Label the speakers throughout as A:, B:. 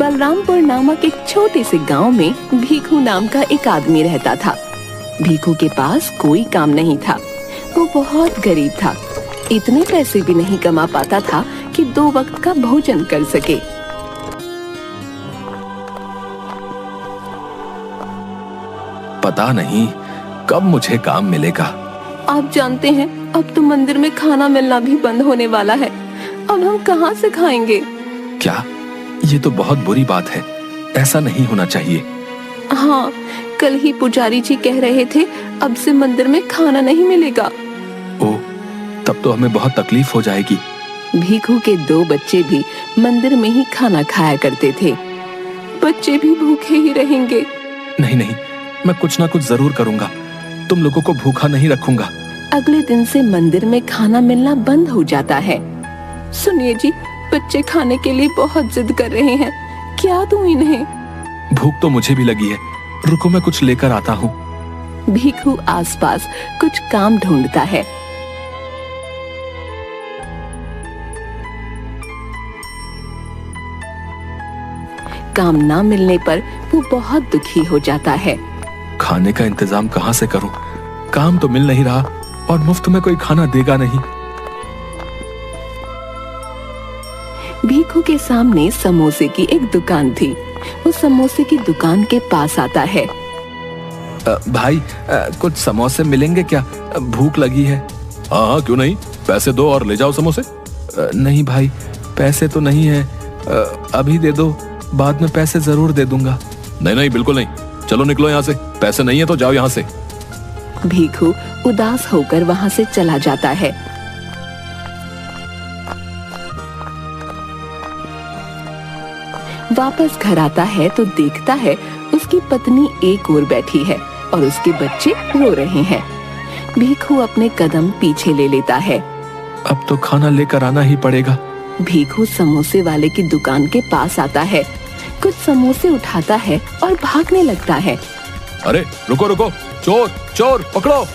A: बलरामपुर नामक एक छोटे से गांव में भीखू नाम का एक आदमी रहता था। भीखू के पास कोई काम नहीं था। वो बहुत गरीब था। इतने पैसे भी नहीं कमा पाता था कि 2 वक्त का भोजन कर सके।
B: पता नहीं कब मुझे काम मिलेगा।
A: आप जानते हैं, अब तो मंदिर में खाना मिलना भी बंद होने वाला है। अब हम कहाँ से खाएंगे?
B: क्या? ये तो बहुत बुरी बात है। ऐसा नहीं होना चाहिए।
A: हाँ, कल ही पुजारी जी कह रहे थे अब से मंदिर में खाना नहीं मिलेगा।
B: ओह, तब तो हमें बहुत तकलीफ हो जाएगी।
A: भीखू के 2 बच्चे भी मंदिर में ही खाना खाया करते थे। बच्चे भी भूखे ही रहेंगे।
B: नहीं नहीं, मैं कुछ ना कुछ जरूर करूंगा। तुम लोगों को भूखा नहीं रखूंगा।
A: अगले दिन से मंदिर में खाना मिलना बंद हो जाता है। सुनिए जी, बच्चे खाने के लिए बहुत जिद कर रहे हैं। क्या दूं इन्हें?
B: भूख तो मुझे भी लगी है। रुको, मैं कुछ लेकर आता हूँ।
A: भीखू आसपास कुछ काम ढूंढता है। काम ना मिलने पर वो बहुत दुखी हो जाता है।
B: खाने का इंतजाम कहाँ से करूं? काम तो मिल नहीं रहा और मुफ्त में कोई खाना देगा नहीं।
A: भीखू के सामने समोसे की एक दुकान थी। वो समोसे की दुकान के पास आता है।
B: भाई, कुछ समोसे मिलेंगे क्या? भूख लगी है। हाँ हाँ, क्यों नहीं, पैसे दो और ले जाओ समोसे। नहीं भाई, पैसे तो नहीं है। अभी दे दो, बाद में पैसे जरूर दे दूंगा। नहीं नहीं, बिल्कुल नहीं। चलो निकलो यहाँ से। पैसे नहीं है तो जाओ यहाँ से।
A: भीखू उदास होकर वहाँ से चला जाता है। वापस घर आता है तो देखता है उसकी पत्नी एक ओर बैठी है और उसके बच्चे रो रहे हैं। भीखू अपने कदम पीछे ले लेता है।
B: अब तो खाना लेकर आना ही पड़ेगा।
A: भीखू समोसे वाले की दुकान के पास आता है, कुछ समोसे उठाता है और भागने लगता है।
B: अरे रुको रुको, चोर चोर पकड़ो।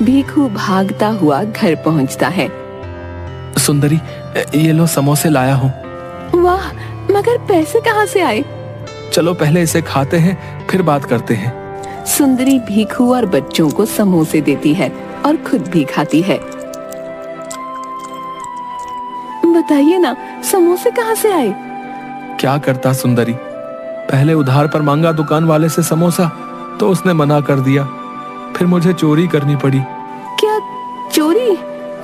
A: भीखू भागता हुआ घर पहुंचता है।
B: सुंदरी, ये लो समोसे लाया हूँ।
A: वाह, मगर पैसे कहाँ से आए?
B: चलो पहले इसे खाते हैं, फिर बात करते हैं।
A: सुंदरी भीखू और बच्चों को समोसे देती है और खुद भी खाती है। बताइए ना, समोसे कहाँ से आए?
B: क्या करता सुंदरी, पहले उधार पर मांगा दुकान वाले से समोसा तो उसने मना कर दिया। फिर मुझे चोरी करनी पड़ी।
A: क्या चोरी?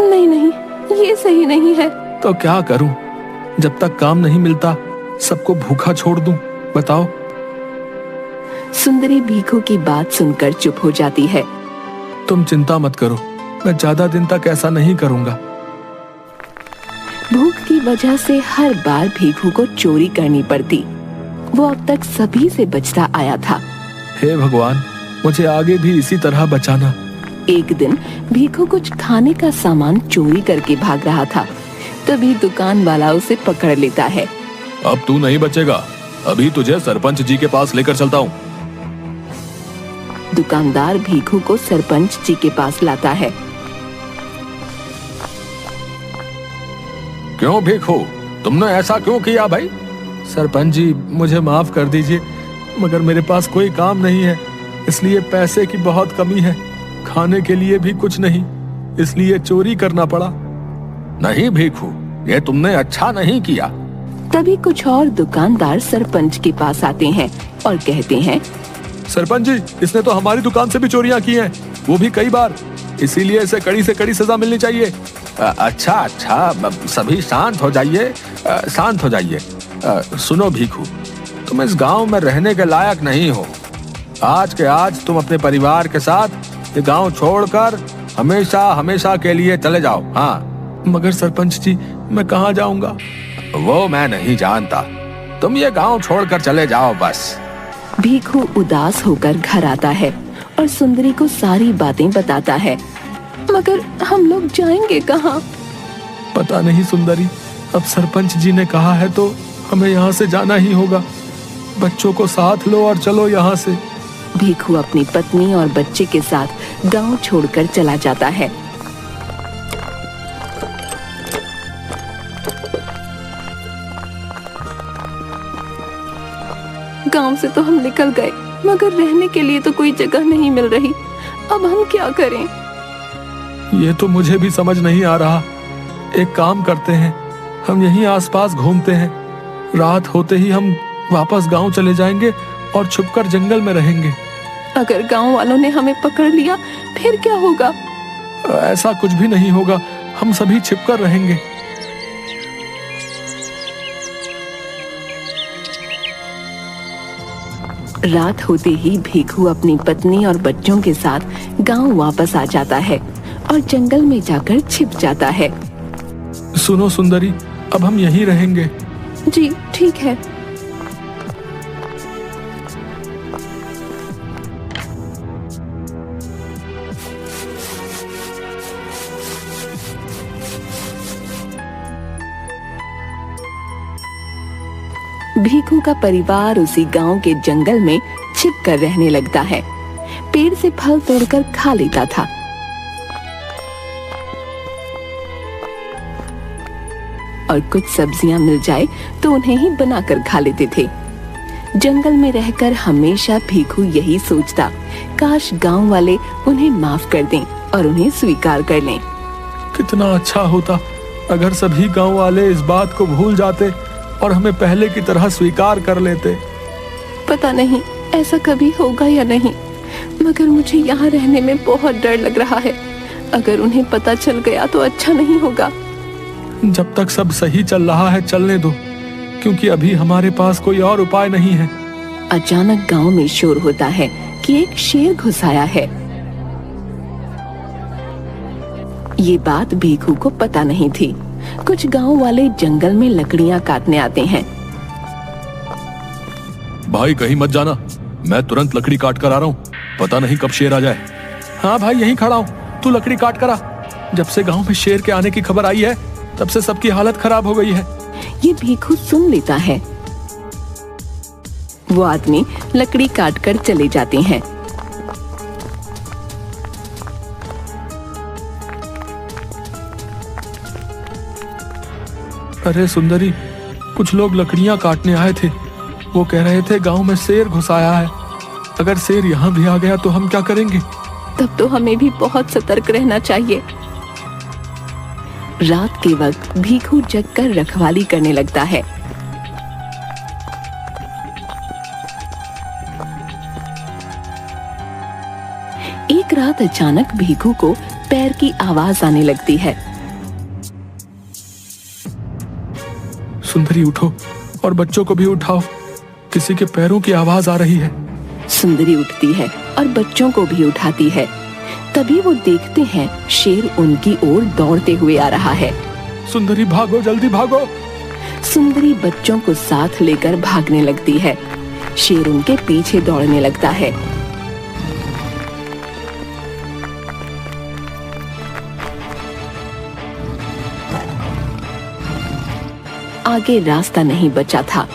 A: नहीं नहीं, ये सही नहीं है।
B: तो क्या करूं? जब तक काम नहीं मिलता सबको भूखा छोड़ दूं? बताओ।
A: सुंदरी भीखू की बात सुनकर चुप हो जाती है।
B: तुम चिंता मत करो, मैं ज्यादा दिन तक ऐसा नहीं करूंगा।
A: भूख की वजह से हर बार भीखू को चोरी करनी पड़ती। वो अब तक सभी से बचता आया था।
B: हे भगवान, मुझे आगे भी इसी तरह बचाना।
A: एक दिन भीखू कुछ खाने का सामान चोरी करके भाग रहा था। तभी दुकान वाला उसे पकड़ लेता है।
B: अब तू नहीं बचेगा, अभी तुझे सरपंच जी के पास लेकर चलता हूँ।
A: दुकानदार भीखू को सरपंच जी के पास लाता है।
B: क्यों भीखू, तुमने ऐसा क्यों किया भाई? सरपंच जी, मुझे माफ कर दीजिए, मगर मेरे पास कोई काम नहीं है, इसलिए पैसे की बहुत कमी है। खाने के लिए भी कुछ नहीं, इसलिए चोरी करना पड़ा। नहीं भीखू, ये तुमने अच्छा नहीं किया।
A: तभी कुछ और दुकानदार सरपंच के पास आते हैं और कहते हैं,
B: सरपंच जी, इसने तो हमारी दुकान से भी चोरियां की हैं, वो भी कई बार, इसीलिए इसे कड़ी से कड़ी सजा मिलनी चाहिए। अच्छा अच्छा, सभी शांत हो जाइए, शांत हो जाइए। सुनो भीखू, तुम इस गांव में रहने के लायक नहीं हो। आज के आज तुम अपने परिवार के साथ ये गांव छोड़कर हमेशा हमेशा के लिए चले जाओ। हाँ। मगर सरपंच जी, मैं कहाँ जाऊंगा? वो मैं नहीं जानता, तुम ये गांव छोड़कर चले जाओ बस।
A: भीखू उदास होकर घर आता है और सुंदरी को सारी बातें बताता है। मगर हम लोग जाएंगे कहाँ?
B: पता नहीं सुंदरी, अब सरपंच जी ने कहा है तो हमें यहाँ से जाना ही होगा। बच्चों को साथ लो और चलो यहाँ से।
A: भीखू अपनी पत्नी और बच्चे के साथ गांव छोड़कर चला जाता है। गांव से तो हम निकल गए, मगर रहने के लिए तो कोई जगह नहीं मिल रही। अब हम क्या करें?
B: ये तो मुझे भी समझ नहीं आ रहा। एक काम करते हैं, हम यहीं आसपास घूमते हैं। रात होते ही हम वापस गांव चले जाएंगे और छुपकर जंगल में रहेंगे।
A: अगर गांव वालों ने हमें पकड़ लिया फिर क्या होगा?
B: ऐसा कुछ भी नहीं होगा, हम सभी छिपकर रहेंगे।
A: रात होते ही भीखू अपनी पत्नी और बच्चों के साथ गांव वापस आ जाता है और जंगल में जाकर छिप जाता है।
B: सुनो सुंदरी, अब हम यहीं रहेंगे।
A: जी ठीक है। भीखू का परिवार उसी गांव के जंगल में छिप कर रहने लगता है। पेड़ से फल तोड़कर खा लेता था। और कुछ सब्जियां मिल जाए तो उन्हें ही बनाकर खा लेते थे। जंगल में रहकर हमेशा भीखू यही सोचता, काश गांव वाले उन्हें माफ कर दें और उन्हें स्वीकार कर लें।
B: कितना अच्छा होता अगर सभी गांव वाले इस बात को भूल जाते और हमें पहले की तरह स्वीकार कर लेते।
A: पता नहीं ऐसा कभी होगा या नहीं, मगर मुझे यहाँ रहने में बहुत डर लग रहा है। अगर उन्हें पता चल गया तो अच्छा नहीं होगा।
B: जब तक सब सही चल रहा है चलने दो, क्योंकि अभी हमारे पास कोई और उपाय नहीं है।
A: अचानक गांव में शोर होता है कि एक शेर घुस आया है। ये बात भीखू को पता नहीं थी। कुछ गांव वाले जंगल में लकड़ियां काटने आते हैं।
B: भाई कहीं मत जाना, मैं तुरंत लकड़ी काट कर आ रहा हूँ। पता नहीं कब शेर आ जाए। हाँ भाई यहीं खड़ा हूँ, तू लकड़ी काट कर आ। जब से गांव में शेर के आने की खबर आई है तब से सबकी हालत खराब हो गई है।
A: ये भीखू सुन लेता है। वो आदमी लकड़ी काटकर चले जाते हैं।
B: अरे सुंदरी, कुछ लोग लकड़ियां काटने आए थे। वो कह रहे थे गांव में शेर घुस आया है। अगर शेर यहाँ भी आ गया तो हम क्या करेंगे?
A: तब तो हमें भी बहुत सतर्क रहना चाहिए। रात के वक्त भीखू जगकर रखवाली करने लगता है। एक रात अचानक भीखू को पैर की आवाज आने लगती है।
B: सुंदरी उठो और बच्चों को भी उठाओ, किसी के पैरों की आवाज आ रही है।
A: सुंदरी उठती है और बच्चों को भी उठाती है। तभी वो देखते हैं शेर उनकी ओर दौड़ते हुए आ रहा है।
B: सुंदरी भागो, जल्दी भागो।
A: सुंदरी बच्चों को साथ लेकर भागने लगती है। शेर उनके पीछे दौड़ने लगता है। आगे रास्ता नहीं बचा था।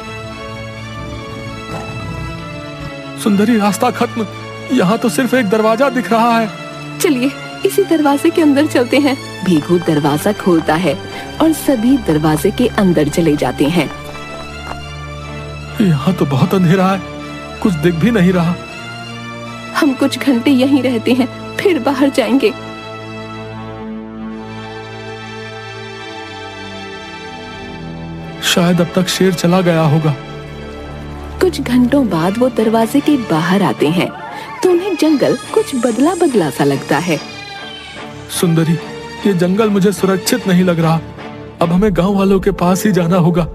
B: सुंदरी रास्ता खत्म, यहाँ तो सिर्फ एक दरवाजा दिख रहा है।
A: चलिए इसी दरवाजे के अंदर चलते हैं। भीखू दरवाजा खोलता है और सभी दरवाजे के अंदर चले जाते हैं।
B: यहाँ तो बहुत अंधेरा है, कुछ दिख भी नहीं रहा।
A: हम कुछ घंटे यहीं रहते हैं, फिर बाहर जाएंगे।
B: शायद अब तक शेर चला गया होगा।
A: कुछ घंटों बाद वो दरवाजे के बाहर आते हैं तो उन्हें जंगल कुछ बदला बदला सा लगता है।
B: सुंदरी, ये जंगल मुझे सुरक्षित नहीं लग रहा। अब हमें गांव वालों के पास ही जाना होगा।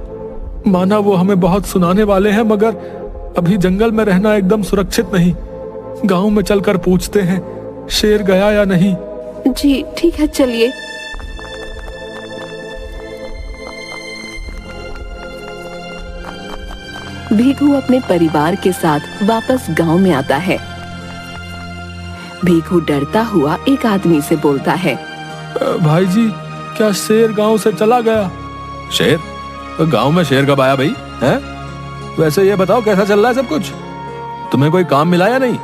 B: माना वो हमें बहुत सुनाने वाले हैं, मगर अभी जंगल में रहना एकदम सुरक्षित नहीं। गांव में चलकर पूछते हैं शेर गया या नहीं।
A: जी ठीक है, चलिए। भीखू अपने परिवार के साथ वापस गांव में आता है। भीखू डरता हुआ एक आदमी से बोलता है,
B: भाई जी, क्या शेर गांव से चला गया? शेर? तो गांव में शेर कब आया भाई? हैं? वैसे ये बताओ कैसा चल रहा है सब कुछ? तुम्हें कोई काम मिला या नहीं?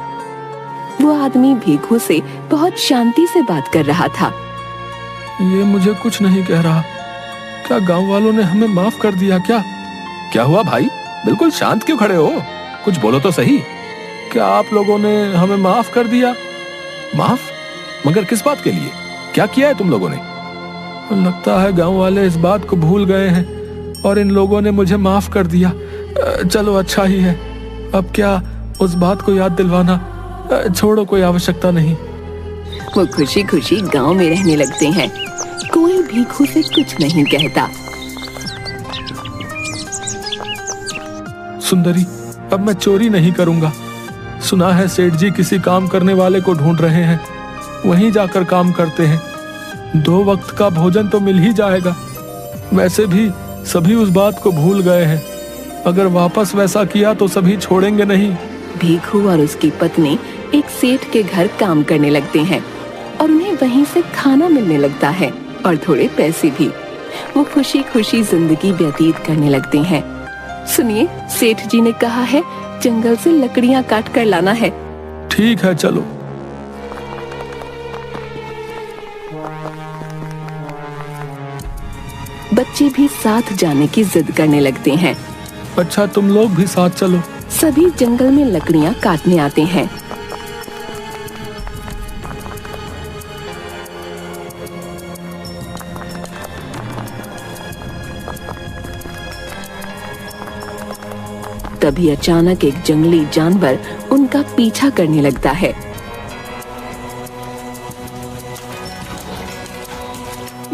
A: वो आदमी भीखू से बहुत शांति से बात कर रहा था।
B: ये मुझे कुछ नहीं कह रहा। क्या गांव वालों ने हमें माफ कर दिया क्या? क्या हुआ भाई? बिल्कुल शांत क्यों खड़े हो? कुछ बोलो तो सही। क्या आप लोगों ने हमें माफ कर दिया? माफ? मगर किस बात के लिए? क्या किया है तुम लोगों ने? लगता है गांव वाले इस बात को भूल गए हैं और इन लोगों ने मुझे माफ कर दिया। चलो अच्छा ही है। अब क्या उस बात को याद दिलवाना? छोड़ो, कोई आवश्यकता नहीं।
A: वो खुशी खुशी गांव में रहने लगते हैं। कोई भीखू से कुछ नहीं कहता।
B: सुंदरी, अब मैं चोरी नहीं करूंगा। सुना है सेठ जी किसी काम करने वाले को ढूंढ रहे हैं, वहीं जाकर काम करते हैं। 2 वक्त का भोजन तो मिल ही जाएगा। वैसे भी सभी उस बात को भूल गए हैं। अगर वापस वैसा किया तो सभी छोड़ेंगे नहीं।
A: भीखू और उसकी पत्नी एक सेठ के घर काम करने लगते हैं और उन्हें वहीं से खाना मिलने लगता है और थोड़े पैसे भी। वो खुशी खुशी जिंदगी व्यतीत करने लगते हैं। सुनिए, सेठ जी ने कहा है जंगल से लकड़ियां काट कर लाना है।
B: ठीक है, चलो।
A: बच्चे भी साथ जाने की जिद करने लगते हैं।
B: अच्छा, तुम लोग भी साथ चलो।
A: सभी जंगल में लकड़ियां काटने आते हैं। तभी अचानक एक जंगली जानवर उनका पीछा करने लगता है।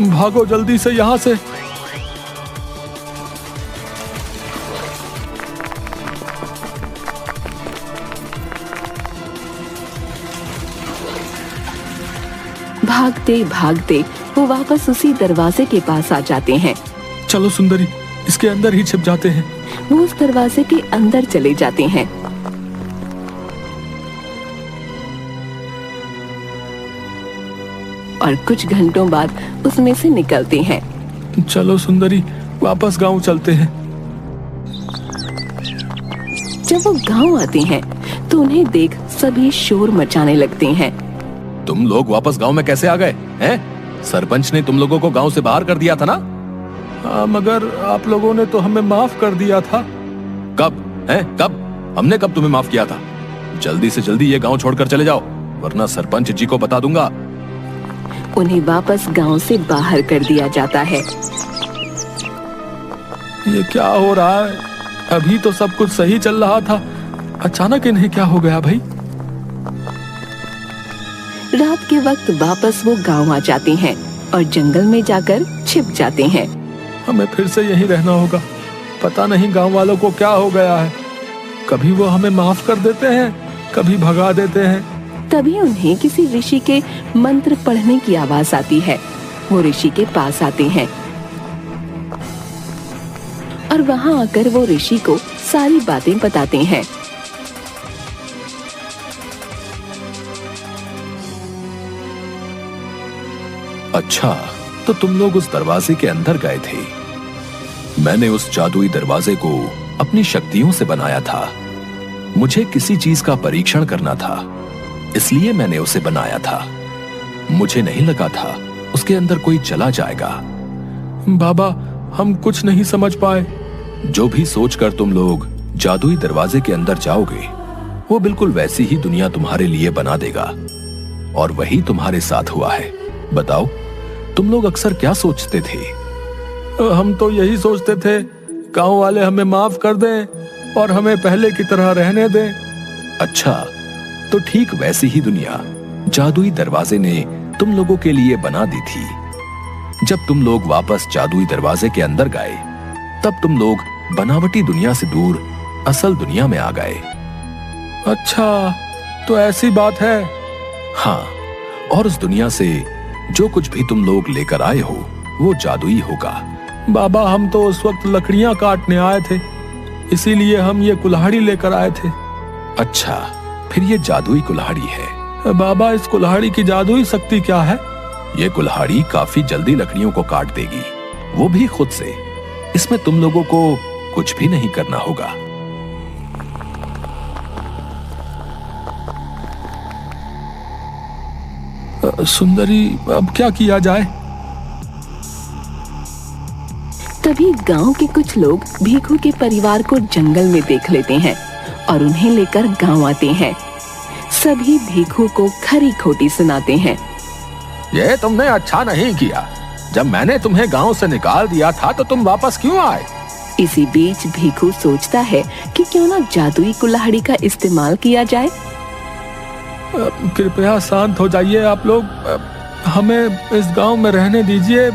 B: भागो जल्दी से यहाँ से।
A: भागते भागते वो वापस उसी दरवाजे के पास आ जाते हैं।
B: चलो सुंदरी, इसके अंदर ही छिप जाते हैं।
A: वो उस दरवाजे के अंदर चले जाते हैं। और कुछ घंटों बाद उसमें से निकलते हैं।
B: चलो सुंदरी, वापस गांव चलते हैं।
A: जब वो गांव आते हैं तो उन्हें देख सभी शोर मचाने लगते हैं।
B: तुम लोग वापस गांव में कैसे आ गए हैं? सरपंच ने तुम लोगों को गांव से बाहर कर दिया था ना? मगर आप लोगों ने तो हमें माफ कर दिया था। कब? कब? हमने कब तुम्हें माफ किया था? जल्दी से जल्दी ये गांव छोड़कर चले जाओ, वरना सरपंच जी को बता दूंगा।
A: उन्हें वापस गांव से बाहर कर दिया जाता है।
B: ये क्या हो रहा है? अभी तो सब कुछ सही चल रहा था, अचानक इन्हें क्या हो गया भाई?
A: रात के वक्त वापस वो गांव आ जाते हैं और जंगल में जाकर छिप जाते हैं।
B: हमें फिर से यहीं रहना होगा। पता नहीं गांव वालों को क्या हो गया है। कभी वो हमें माफ कर देते हैं, कभी भगा देते हैं।
A: तभी उन्हें किसी ऋषि के मंत्र पढ़ने की आवाज आती है। वो ऋषि के पास आते हैं और वहां आकर वो ऋषि को सारी बातें बताते हैं।
B: अच्छा, तो तुम लोग उस दरवाजे के अंदर गए थे। मैंने उस जादुई दरवाजे को अपनी शक्तियों से बनाया था। मुझे किसी चीज का परीक्षण करना था, इसलिए मैंने उसे बनाया था। मुझे नहीं लगा था उसके अंदर कोई चला जाएगा। बाबा, हम कुछ नहीं समझ पाए। जो भी सोचकर तुम लोग जादुई दरवाजे के अंदर जाओगे, वो बिल्कुल वैसी ही दुनिया तुम्हारे लिए बना देगा। और वही तुम्हारे साथ हुआ है। बताओ, तुम लोग अक्सर क्या सोचते थे? हम तो यही सोचते थे गांव वाले हमें माफ कर दें और हमें पहले की तरह रहने दें। अच्छा, तो ठीक वैसी ही दुनिया जादुई दरवाजे ने तुम लोगों के लिए बना दी थी। जब तुम लोग वापस जादुई दरवाजे के अंदर गए, तब तुम लोग बनावटी दुनिया से दूर असल दुनिया में आ गए। अच्छा, तो ऐसी बात है। हाँ, और उस दुनिया से जो कुछ भी तुम लोग लेकर आए हो वो जादुई होगा। बाबा, हम तो उस वक्त लकड़ियां काटने आए थे, इसीलिए हम ये कुल्हाड़ी लेकर आए थे। अच्छा, फिर ये जादुई कुल्हाड़ी है। बाबा, इस कुल्हाड़ी की जादुई शक्ति क्या है? ये कुल्हाड़ी काफी जल्दी लकड़ियों को काट देगी, वो भी खुद से। इसमें तुम लोगों को कुछ भी नहीं करना होगा। सुंदरी, अब क्या किया जाए?
A: तभी गांव के कुछ लोग भीखू के परिवार को जंगल में देख लेते हैं और उन्हें लेकर गांव आते हैं। सभी भीखू को खरी खोटी सुनाते हैं।
B: ये तुमने अच्छा नहीं किया। जब मैंने तुम्हें गांव से निकाल दिया था तो तुम वापस क्यों आए?
A: इसी बीच भीखू सोचता है कि क्यों ना जादुई कुल्हाड़ी का इस्तेमाल किया जाए।
B: कृपया शांत हो जाइए आप लोग। हमें इस गांव में रहने दीजिए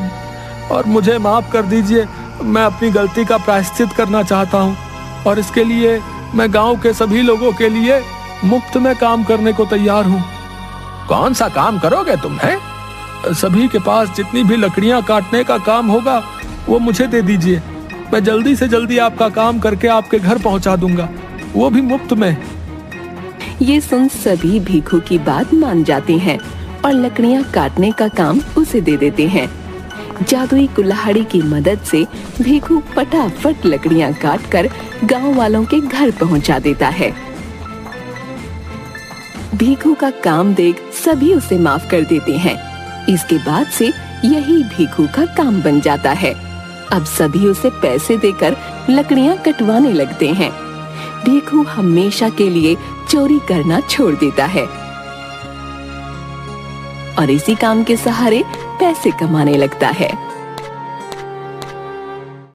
B: और मुझे माफ कर दीजिए। मैं अपनी गलती का प्रायश्चित करना चाहता हूं और इसके लिए मैं गांव के सभी लोगों के लिए मुफ्त में काम करने को तैयार हूं। कौन सा काम करोगे तुम? है सभी के पास जितनी भी लकड़ियां काटने का काम होगा वो मुझे दे दीजिए। मैं जल्दी से जल्दी आपका काम करके आपके घर पहुंचा दूंगा, वो भी मुफ्त में।
A: ये सुन सभी भीखू की बात मान जाते हैं और लकड़ियां काटने का काम उसे दे देते हैं। जादुई कुल्हाड़ी की मदद से भीखू फटाफट लकड़ियां काटकर गांव वालों के घर पहुंचा देता है। भीखू का काम देख सभी उसे माफ कर देते हैं। इसके बाद से यही भीखू का काम बन जाता है। अब सभी उसे पैसे देकर लकड़ियां कटवाने लगते हैं। भीखू हमेशा के लिए चोरी करना छोड़ देता है और इसी काम के सहारे पैसे कमाने लगता है।